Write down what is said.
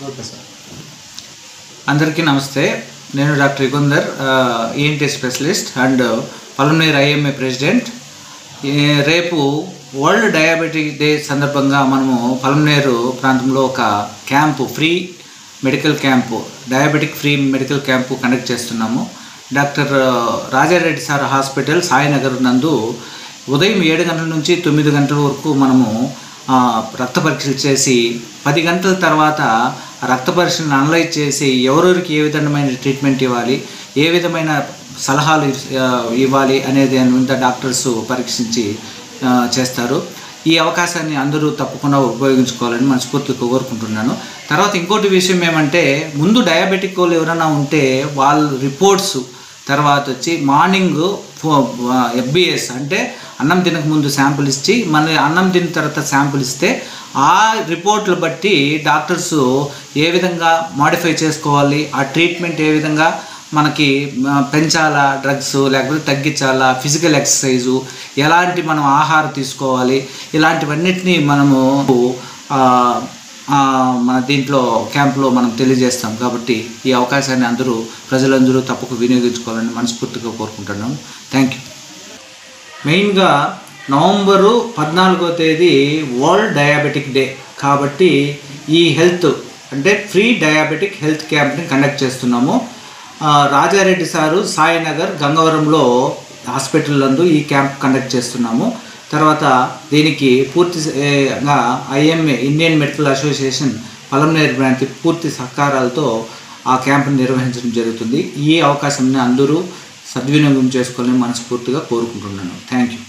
Okay sir. అందరికీ నమస్తే. నేను doctor Yugandhar, ENT specialist and Palamaner IMA president. రేపు వరల్డ్ డయాబెటిక్ డే సందర్భంగా మనము పల్మనేరు ప్రాంతంలో ఒక camp, free medical camp, diabetic free medical camp conduct చేస్తున్నాము. Doctor Rajareddy sir hospital, Sainagar నందు ఉదయం 7 గంటల నుంచి 9 గంటల వరకు మనము రక్త పరీక్షలు చేసి 10 గంటల తర్వాత రక్త పరీక్షలను అనలైజ్ చేసి ఎవరెవరికి ఏ విధమైన ట్రీట్మెంట్ ఇవ్వాలి, ఏ విధమైన సలహాలు ఇవ్వాలి అనేది డాక్టర్స్ పరీక్షించి చేస్తారు. ఈ అవకాశాన్ని అందరూ తప్పకుండా ఉపయోగించుకోవాలని మనస్ఫూర్తిగా కోరుకుంటున్నాను. తర్వాత ఇంకోటి విషయం ఏమంటే, ముందు డయాబెటిక్ వాళ్ళు ఎవరైనా ఉంటే వాళ్ళ రిపోర్ట్స్ తర్వాత వచ్చి మార్నింగ్ FBS అంటే అన్నం తినక ముందు శాంపుల్ ఇచ్చి మళ్ళీ అన్నం తిన్న తర్వాత శాంపుల్ ఇస్తే ఆ రిపోర్ట్లు బట్టి డాక్టర్స్ ఏ విధంగా మాడిఫై చేసుకోవాలి, ఆ ట్రీట్మెంట్ ఏ విధంగా మనకి పెంచాలా, డ్రగ్స్ లేకపోతే తగ్గించాలా, ఫిజికల్ ఎక్సర్సైజు, ఎలాంటి మనం ఆహారం తీసుకోవాలి, ఇలాంటివన్నిటినీ మనము మన దీంట్లో క్యాంప్లో మనం తెలియజేస్తాం. కాబట్టి ఈ అవకాశాన్ని ప్రజలందరూ తప్పక వినియోగించుకోవాలని మనస్ఫూర్తిగా కోరుకుంటున్నాం. Thank you. మెయిన్గా నవంబరు 14వ తేదీ వరల్డ్ డయాబెటిక్ డే కాబట్టి ఈ హెల్త్ అంటే ఫ్రీ డయాబెటిక్ హెల్త్ క్యాంప్ని కండక్ట్ చేస్తున్నాము. రాజారెడ్డి సారు సాయినగర్ గంగవరంలో హాస్పిటల్ నందు ఈ క్యాంప్ కండక్ట్ చేస్తున్నాము. తర్వాత దీనికి పూర్తిగా IMA, Indian medical association Palamaner branch పూర్తి సహకారాలతో ఆ క్యాంప్ని నిర్వహించడం జరుగుతుంది. ఈ అవకాశాన్ని అందరూ సద్వినియోగం చేసుకోవాలని మనస్ఫూర్తిగా కోరుకుంటున్నాను. Thank you.